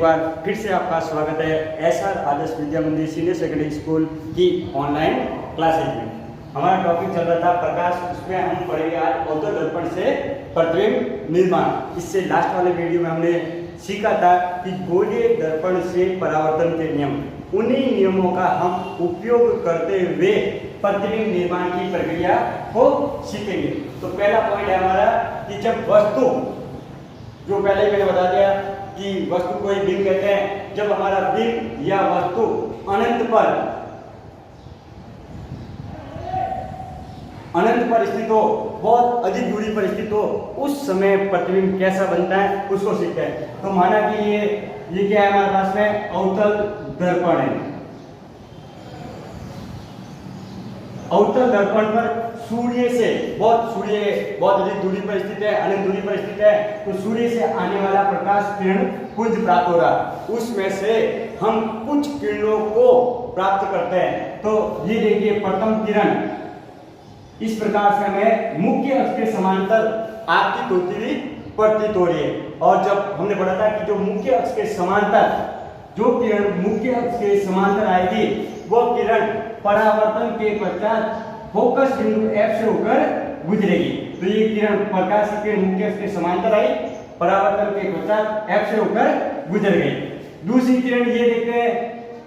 बार फिर से आपका स्वागत है एसआर आदर्श विद्या मंदिर सीनियर सेकेंडरी स्कूल की ऑनलाइन क्लासेज में। हमारा टॉपिक चल रहा था प्रकाश, उसमें हम पढ़ेंगे आज अवतल दर्पण से प्रतिबिंब निर्माण। इससे लास्ट वाले वीडियो में हमने सीखा था कि गोलीय दर्पण से परावर्तन के नियम, उन्हीं नियमों का हम उपयोग करते हुए प्रतिबिंब निर्माण की प्रक्रिया को सीखेंगे। तो पहला पॉइंट है हमारा कि जब वस्तु, जो पहले मैंने बता दिया कि वस्तु को एक बिंब कहते हैं, जब हमारा बिंब या वस्तु अनंत पर स्थित हो, बहुत अधिक दूरी पर स्थित हो, उस समय प्रतिबिंब कैसा बनता है उसको सीखते हैं। तो माना कि ये क्या है हमारे पास में अवतल दर्पण है। अवतल दर्पण पर सूर्य से बहुत अधिक दूरी पर स्थित है, अनंत दूरी पर स्थित है, तो सूर्य से आने वाला प्रकाश किरण पुंज प्राप्त हो रहा, उसमें से हम कुछ किरणों को प्राप्त करते हैं। तो ये देखिए प्रथम किरण इस प्रकार से हमें मुख्य अक्ष के समांतर आपतित होती हुई प्रतीत हो रही है। और जब हमने पढ़ा था कि जो मुख्य अक्ष के समांतर, जो किरण मुख्य अक्ष के समांतर आएगी, वह किरण परावर्तन के पश्चात फोकस बिंदु F से होकर गुजरेगी। तो ये किरण प्रकाश की किरण मुख्य अक्ष के समांतर आई, परावर्तन के पश्चात F से होकर गुजर गई। दूसरी किरण ये देखते हैं,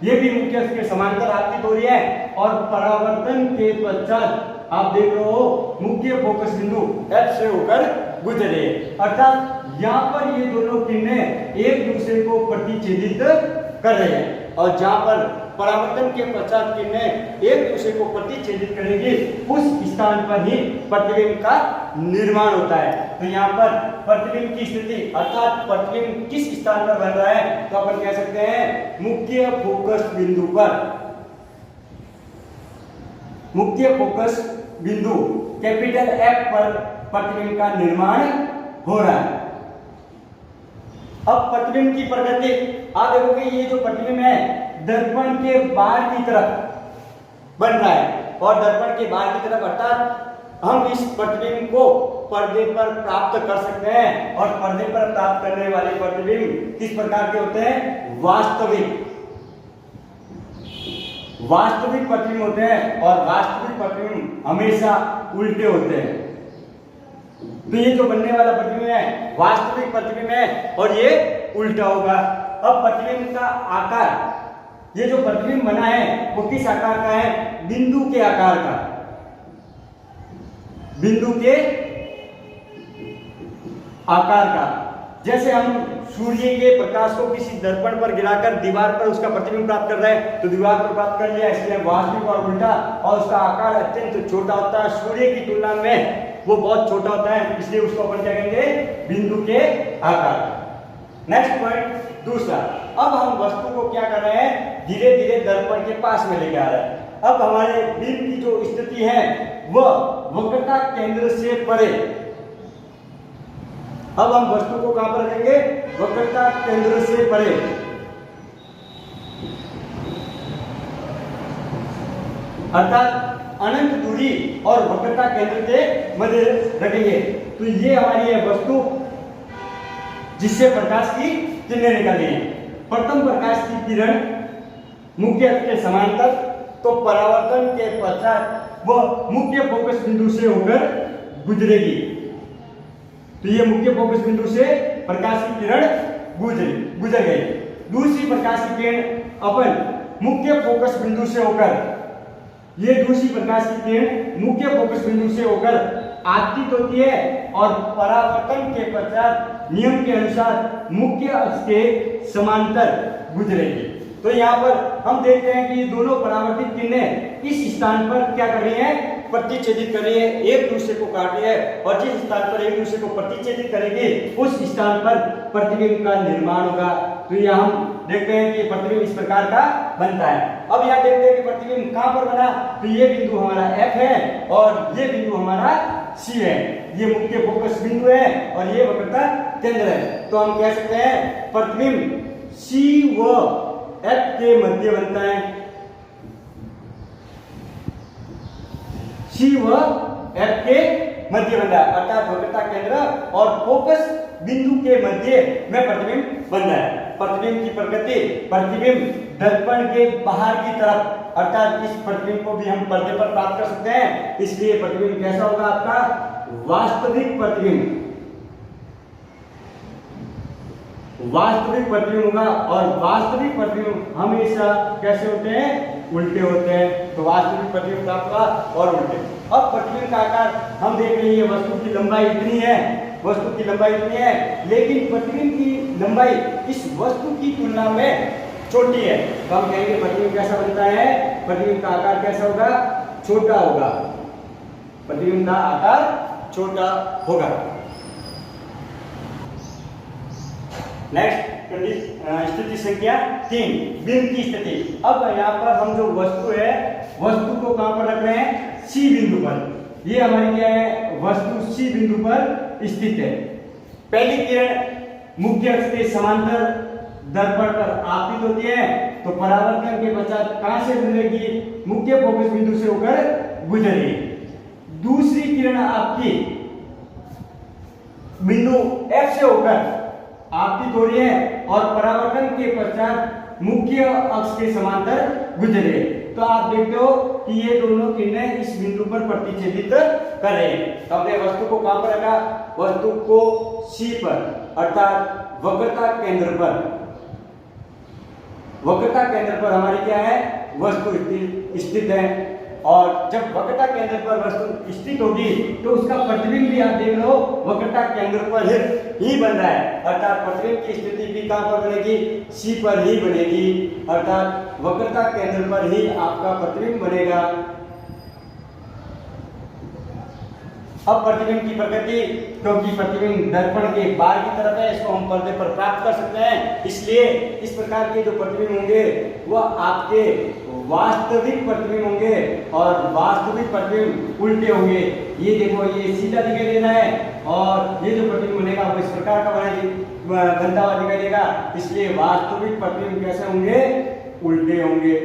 ये भी मुख्य अक्ष के समांतर आपतित हो रही है और परावर्तन के पश्चात आप देख रहे हो मुख्य फोकस बिंदु F से होकर गुजरे। अर्थात यहाँ पर ये दोनों किरणें एक दूसरे को प्रतिच्छेदित कर रहे हैं, और जहाँ पर परावर्तन के पश्चात किरणें एक दूसरे को प्रतिच्छेदित करेंगी, उस स्थान पर ही प्रतिबिंब का निर्माण होता है। तो यहाँ पर प्रतिबिंब की स्थिति, अर्थात प्रतिबिंब किस स्थान पर बन रहा है, तो अपन कह सकते हैं मुख्य फोकस बिंदु पर, मुख्य फोकस बिंदु कैपिटल F पर प्रतिबिंब का निर्माण हो रहा है। अब प्रतिबिंब की प्रकृति आप देखोगे, ये जो प्रतिबिंब है दर्पण के बाहर की तरफ बन रहा है, और दर्पण के बाहर की तरफ अर्थात हम इस प्रतिबिंब को पर्दे पर प्राप्त कर सकते हैं। और पर्दे पर प्राप्त करने वाले प्रतिबिंब किस प्रकार के होते हैं? वास्तविक प्रतिबिंब होते हैं, और वास्तविक प्रतिबिंब हमेशा उल्टे होते हैं। तो ये जो बनने वाला प्रतिबिंब है वास्तविक प्रतिबिंब है, और ये उल्टा होगा। अब प्रतिबिंब का आकार, ये जो प्रतिबिंब बना है वो किस आकार का है? बिंदु के आकार का, बिंदु के आकार का। जैसे हम सूर्य के प्रकाश को किसी दर्पण पर गिराकर दीवार पर उसका प्रतिबिंब प्राप्त कर रहे हैं, तो दीवार पर प्राप्त कर लिया, इसलिए वास्तविक और उल्टा, और उसका आकार अत्यंत छोटा होता है, सूर्य की तुलना में वो बहुत छोटा होता है, इसलिए उसको अपन क्या कहेंगे? बिंदु के आकार। नेक्स्ट पॉइंट दूसरा, अब हम वस्तु को क्या कर रहे हैं? धीरे धीरे दर्पण के पास में लेके आ रहे हैं। अब हमारे बिंब की जो स्थिति है वह वक्रता केंद्र से परे, अब हम वस्तु को कहां पर रखेंगे? वक्रता केंद्र से परे। अर्थात अनंत दूरी और वक्रता केंद्र के मध्य रखेंगे। तो ये हमारी है वस्तु जिससे प्रकाश की किरणें निकल रही है। प्रथम प्रकाश की किरण मुख्य अक्ष के समांतर, तो परावर्तन के पश्चात वह मुख्य फोकस बिंदु से होकर गुजरेगी। तो ये मुख्य फोकस बिंदु से प्रकाश की किरण गुजर गई। दूसरी प्रकाश की किरण अपन मुख्य फोकस बिंदु से होकर, ये दूसरी प्रकाश की किरण मुख्य फोकस बिंदु से होकर आपतित होती है, और परावर्तन के पश्चात नियम के अनुसार मुख्य अक्ष के समांतर गुजरेगी। तो यहाँ पर हम देखते हैं कि दोनों परावर्तित किरणें इस स्थान पर क्या कर रही हैं? प्रतिच्छेदित कर रही है, एक दूसरे को काट रही है, और जिस स्थान पर एक दूसरे को प्रतिच्छेदित करेगी उस स्थान पर प्रतिबिंब का निर्माण होगा। तो यहाँ हम देखते हैं कि प्रतिबिंब इस प्रकार का बनता है। अब यहाँ देखते हैं कि प्रतिबिंब कहाँ पर बना, तो ये बिंदु हमारा F है और ये बिंदु हमारा C है। ये मुख्य फोकस बिंदु है और ये वक्रता केंद्र है। तो हम कह सकते हैं प्रतिबिंब C व F के मध्य बनता है, C व F के मध्य बन रहा है, अर्थात वक्रता केंद्र और फोकस बिंदु के मध्य में प्रतिबिंब बनता है। प्रतिबिंब की प्रकृति, प्रतिबिंब दर्पण के बाहर की तरफ, अर्थात इस प्रतिबिंब को भी हम पर्दे पर प्राप्त कर सकते हैं। इसलिए प्रतिबिंब कैसा होगा आपका? वास्तविक प्रतिबिंब, वास्तविक प्रतिबिंब होगा। और वास्तविक प्रतिबिंब हमेशा कैसे होते हैं? उल्टे होते हैं। तो वास्तविक प्रतिबिंब प्राप्त हुआ और उल्टे। अब प्रतिबिंब का आकार हम देख रहे हैं, वस्तु की लंबाई इतनी है, वस्तु की लंबाई इतनी है, लेकिन प्रतिबिंब की लंबाई इस वस्तु की तुलना में छोटी है। तो हम कहेंगे प्रतिबिंब कैसा बनता है? प्रतिबिंब का आकार कैसा होगा? छोटा होगा। प्रतिबिंब का आकार छोटा होगा। नेक्स्ट स्थिति संख्या 3, बिंब की स्थिति। अब यहाँ पर हम जो वस्तु है, वस्तु को कहां पर रख रहे हैं? सी बिंदु पर। ये हमारी क्या है? वस्तु सी बिंदु पर स्थित है। पहली किरण मुख्य अक्ष के समांतर दर्पण पर आपतित होती है, तो परावर्तन के पश्चात कहां से गुजरेगी? मुख्य फोकस बिंदु से होकर गुजरेगी। दूसरी किरण आपकी बिंदु F से होकर आपतित हो रही है और परावर्तन के पश्चात मुख्य अक्ष के समांतर गुजरे। तो आप देखते हो कि ये दोनों किरणें इस बिंदु पर प्रतिच्छेदित कर रहे हैं। तो हमने वस्तु को कहां पर रखा? वस्तु को C पर, अर्थात वक्रता केंद्र पर। वक्रता केंद्र पर हमारी क्या है? वस्तु स्थित है। और जब वक्रता केंद्र पर वस्तु स्थित होगी तो उसका प्रतिबिंब भी आप देख लो वक्रता केंद्र पर ही बन रहा है। अर्थात प्रतिबिंब की स्थिति भी कहां पर बनेगी? सी पर ही बनेगी। अर्थात वक्रता केंद्र पर ही आपका प्रतिबिंब बनेगा। अब प्रतिबिंब की प्रकृति, क्योंकि प्रतिबिंब दर्पण के बाहर की तरफ है, इसको हम पर्दे पर प्राप्त कर सकते हैं। इसलिए इस प्रकार के जो प्रतिबिंब होंगे वह आपके वास्तविक प्रतिबिंब होंगे और वास्तविक प्रतिबिंब उल्टे होंगे। ये देखो, ये सीधा दिखाई दे रहा है और ये जो प्रतिबिंब बनेगा वो इस प्रकार का बनता हुआ दिखाई देगा। इसलिए वास्तविक प्रतिबिंब कैसे होंगे? उल्टे होंगे।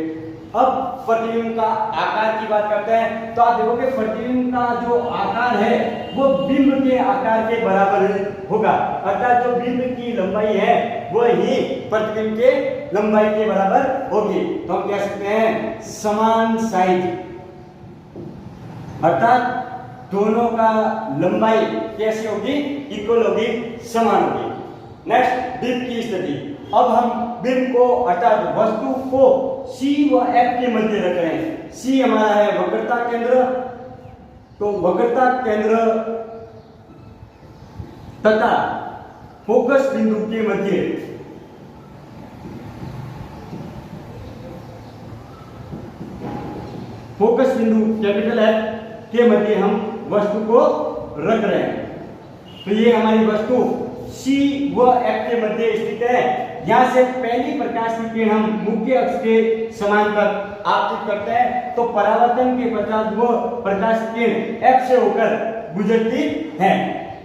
अब प्रतिबिंब का आकार की बात करते हैं, तो आप देखोगे प्रतिबिंब का जो आकार है वो बिंब के आकार के बराबर होगा। अर्थात जो बिंब की लंबाई है वो ही प्रतिबिंब के लंबाई के बराबर होगी। तो हम कह सकते हैं समान साइज, अर्थात दोनों का लंबाई कैसी होगी? इक्वल होगी, समान होगी। नेक्स्ट, बिंब की स्थिति। अब हम बिंब को, अर्थात वस्तु को C व F के मध्य रख रहे हैं। C हमारा है वक्रता केंद्र, तो वक्रता केंद्र तथा फोकस बिंदु के मध्य फोकस बिंदु कैपिटल F के मध्य हम वस्तु को रख रहे हैं। तो ये हमारी वस्तु C व F के मध्य स्थित है। यहाँ से पहली प्रकाश की किरण हम मुख्य अक्ष के समांतर आपतित करते हैं, तो परावर्तन के पश्चात वो प्रकाश की किरण F से होकर गुजरती है।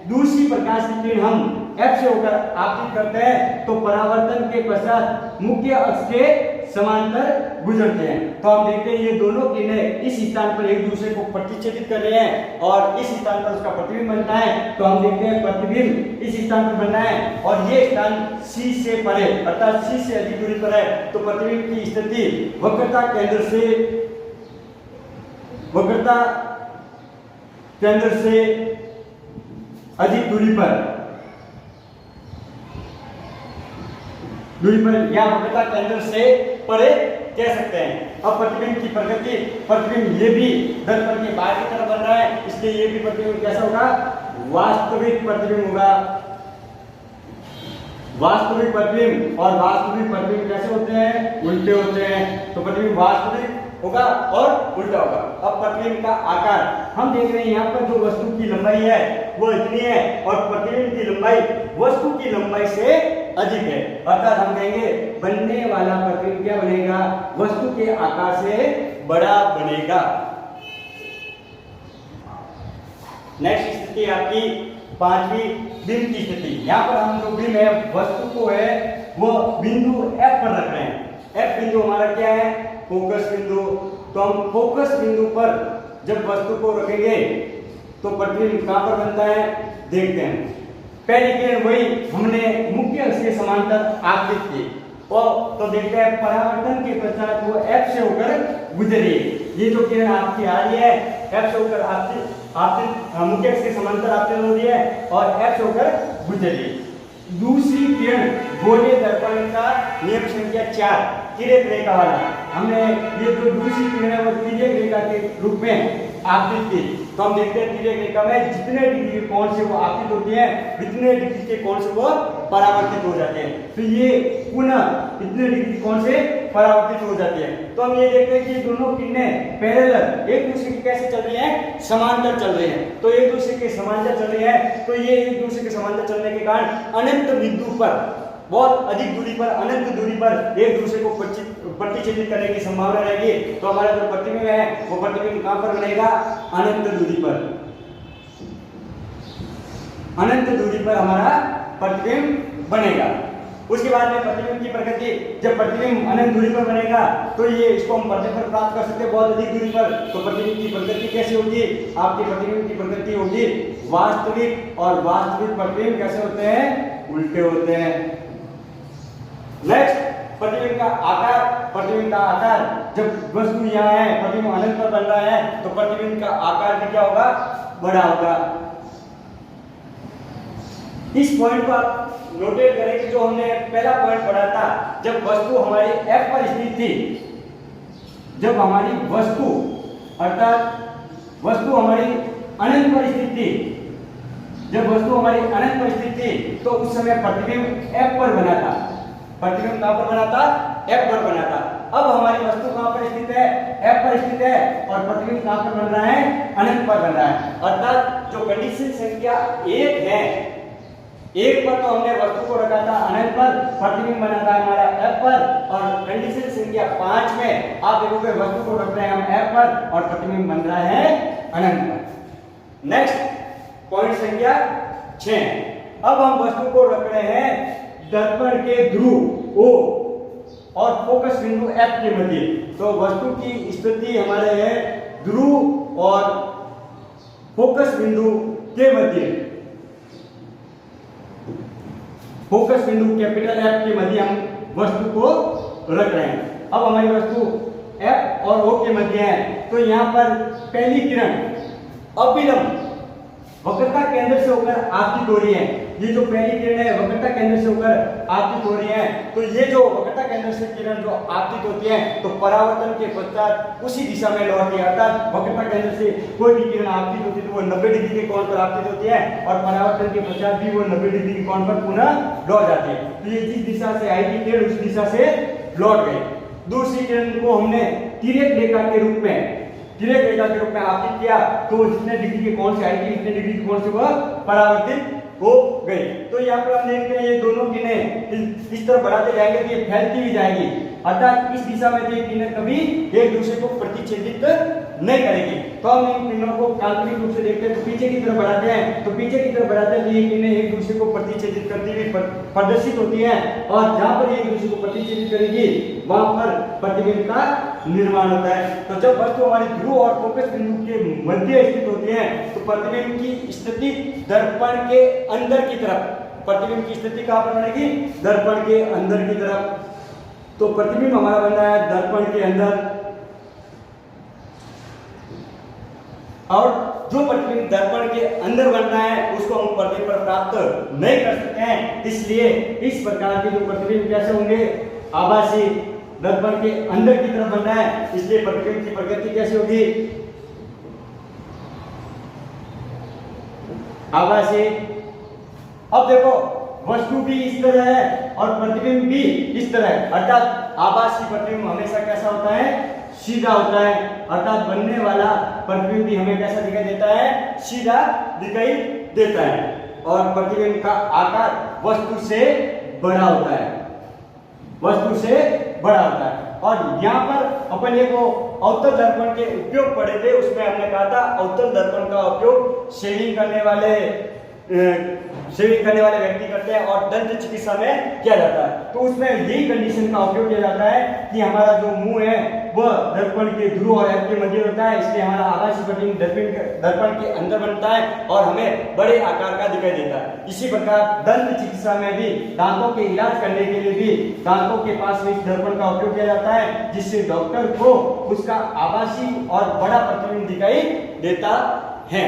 दूसरी प्रकाश की किरण हम F से होकर आपतित करते हैं, तो परावर्तन के पश्चात मुख्य अक्ष के समांतर गुजरते हैं। तो हम देखते हैं ये दोनों किरणें इस स्थान पर एक दूसरे को प्रतिच्छेदित कर रहे हैं और इस स्थान पर उसका प्रतिबिंब बनता है। तो हम देखते हैं प्रतिबिंब इस स्थान पर बनना है और ये स्थान C से परे, अर्थात C से अधिक दूरी पर है। तो प्रतिबिंब की स्थिति वक्रता केंद्र से अधिक दूरी पर या वक्रता केंद्र से परे कह सकते हैं। अब प्रतिबिंब की प्रकृति, प्रतिबिंब ये भी दर्पण के बाहर की तरफ बन रहा है, इसलिए ये भी प्रतिबिंब कैसा होगा? वास्तविक प्रतिबिंब होगा। वास्तविक प्रतिबिंब और वास्तविक प्रतिबिंब कैसे होते हैं? उल्टे होते हैं। तो प्रतिबिंब वास्तविक होगा और उल्टा होगा। अब प्रतिबिंब का आकार हम देख रहे हैं, यहाँ पर जो वस्तु की लंबाई है वो इतनी है और प्रतिबिंब की लंबाई वस्तु की लंबाई से अधिक है। अर्थात हम कहेंगे बनने वाला प्रतिबिंब क्या बनेगा? वस्तु के आकार से बड़ा बनेगा। नेक्स्ट स्थिति आपकी पांचवी, बिंब की स्थिति। यहाँ पर हम जो बिंब है वस्तु को है वो बिंदु F पर रख रहे हैं। F बिंदु हमारा क्या है? फोकस बिंदु। तो हम फोकस बिंदु पर जब वस्तु को रखेंगे तो प्रतिबिंब कहां पर बनता है? देखते हैं। पहली किरण वही हमने मुख्य अक्ष के समांतर आपतित की, और तो देखते हैं परावर्तन के पश्चात वो F से होकर गुजरी। ये जो किरण आपकी आ रही है F से होकर आपतित मुख्य अक्ष के समांतर आपतित हो रही है और F से होकर गुजरी। दूसरी किरण गोलीय दर्पण का नियम संख्या 4 तिर्यक रेखा वाला, हमने ये जो दूसरी किरण है वो तिर्यक रेखा के रूप में आपतित की। तो हम देखते हैं तिर्यक रेखा में जितने डिग्री के कोण से वो आपतित होती है उतने डिग्री के कोण से वो परावर्तित हो जाते हैं। तो ये पुनः इतने डिग्री के कोण से परावर्तित हो जाती है। तो हम ये देखते हैं कि दोनों किरणें पैरेलल एक दूसरे की कैसे चल रही हैं, समांतर चल रही हैं। तो एक दूसरे के समांतर चल रही है, तो ये एक दूसरे के समांतर चलने के कारण अनंत बिंदु पर, बहुत अधिक दूरी पर, अनंत दूरी पर एक दूसरे को प्रतिच्छेदित करने की संभावना रहेगी। तो हमारा जो प्रतिबिंब है वो प्रतिबिंब कहां पर बनेगा, अनंत दूरी पर। अनंत दूरी पर हमारा प्रतिबिंब बनेगा। उसके बाद में प्रतिबिंब की प्रकृति, जब प्रतिबिंब अनंत दूरी पर बनेगा तो ये इसको हम पर्दे पर प्राप्त कर सकते हैं बहुत अधिक दूरी पर। तो प्रतिबिंब की प्रकृति कैसी होगी, आपकी प्रतिबिंब की प्रकृति होगी वास्तविक, और वास्तविक प्रतिबिंब कैसे होते हैं, उल्टे होते हैं। नेक्स्ट, प्रतिबिंब का आकार। प्रतिबिंब का आकार, जब वस्तु यहाँ है, प्रतिबिंब अनंत पर बन रहा है तो प्रतिबिंब का आकार भी क्या होगा, बड़ा होगा। इस पॉइंट को आप नोटेट करें कि जो हमने पहला पॉइंट पढ़ा था, जब वस्तु हमारी F पर स्थित थी, जब हमारी वस्तु अर्थात वस्तु हमारी अनंत पर स्थित थी, जब वस्तु हमारी अनंत पर स्थित थी तो उस समय प्रतिबिंब F पर बना था। प्रतिबिंब कहां पर बना था, F पर बना था। अब हमारी वस्तु कहां पर स्थित है, F पर स्थित है, और प्रतिबिंब कहां पर बन रहा है, अनंत पर बन रहा है। अर्थात जो कंडीशन संख्या 1 है, 1 पर तो हमने वस्तु को रखा था अनंत पर, प्रतिबिंब बना था हमारा F पर, और कंडीशन संख्या 5 में आप देखोगे वस्तु को रख रहे हैं हम F पर और प्रतिबिंब बन रहा है अनंत पर। नेक्स्ट पॉइंट संख्या 6, अब हम वस्तु को रख रहे हैं दर्पण के ध्रुव O और फोकस बिंदु F के मध्य। तो वस्तु की स्थिति हमारे है ध्रुव और फोकस बिंदु के मध्य, फोकस बिंदु कैपिटल F के मध्य हम वस्तु को रख रहे हैं। अब हमारी वस्तु F और O के मध्य है, तो यहाँ पर पहली किरण अविलंब वक्रता केंद्र से होकर आपतित हो रही है। ये जो पहली किरण है वक्रता केंद्र से होकर आपतित हो रही है, तो ये जो वक्रता केंद्र से किरण जो आपतित होती है तो परावर्तन के पश्चात उसी दिशा में लौटती है। अर्थात वक्रता केंद्र से कोई भी किरण आपतित होती है तो वो 90 डिग्री के कोण पर आपतित होती है, और परावर्तन के पश्चात भी वो 90 डिग्री के कोण पर पुनः लौट जाती है। तो ये जिस दिशा से आई थी किरण उस दिशा से लौट गई। दूसरी किरण को हमने तिर्यक रेखा के रूप में, तिर्यक रेखा के रूप में आपतित किया, तो जितने डिग्री के कोण से आई थी उतने डिग्री के कोण से वह परावर्तित हो गई। तो यहाँ पर हम देखते हैं ये दोनों किरणें इस तरह बढ़ाते जाएंगे तो ये फैलती भी जाएगी। अर्थात इस दिशा में ये किरणें कभी एक दूसरे को प्रतिच्छेदित नहीं करेगी। तो हम इन किरणों को काल्पनिक रूप से देखते हैं, तो पीछे की तरफ बढ़ाते हैं, तो पीछे की तरफ बढ़ाते हैं तो ये किरणें एक दूसरे को प्रतिच्छेदित करती हुई प्रदर्शित होती हैं, और जहां पर एक दूसरे को प्रतिच्छेदित करेगी वहां पर प्रतिबिंब का निर्माण होता है। तो जब वस्तु हमारी ध्रुव और फोकस बिंदु के मध्य स्थित होती है तो प्रतिबिंब की स्थिति दर्पण के अंदर की तरफ, प्रतिबिंब की स्थिति कहां पर बनेगी, दर्पण के अंदर की तरफ। तो प्रतिबिंब हमारा बन रहा है दर्पण के अंदर, और जो प्रतिबिंब दर्पण के अंदर बन रहा है उसको हम पर्दे पर प्राप्त नहीं कर सकते हैं। इसलिए इस प्रकार के जो प्रतिबिंब कैसे होंगे, आभासी, दर्पण के अंदर की तरफ बन रहा है, इसलिए प्रतिबिंब की प्रकृति कैसी होगी, आभासी। अब देखो वस्तु भी इस तरह है और प्रतिबिंब भी इस तरह है। अर्थात आभासी प्रतिबिंब हमेशा कैसा होता है, सीधा होता है। अर्थात बनने वाला प्रतिबिंब भी हमें कैसा दिखाई देता है, सीधा दिखाई देता है। और प्रतिबिंब का आकार वस्तु से बड़ा होता है, वस्तु से बड़ा होता है। और यहाँ पर अपन एक अवतल दर्पण के उपयोग पढ़े थे, उसमें हमने कहा था अवतल दर्पण का उपयोग शेडिंग करने वाले शेविंग करने वाले व्यक्ति करते हैं और दंत चिकित्सा में किया जाता है। तो उसमें यही कंडीशन का उपयोग किया जाता है कि हमारा जो मुंह है वह दर्पण के ध्रुव और एफ के मध्य होता है, इसलिए हमारा आभासी प्रतिबिंब दर्पण के अंदर बनता है और हमें बड़े आकार का दिखाई देता है। इसी प्रकार दंत चिकित्सा में भी दांतों के इलाज करने के लिए भी दांतों के पास में इस दर्पण का उपयोग किया जाता है, जिससे डॉक्टर को उसका आभासी और बड़ा प्रतिबिंब दिखाई देता है।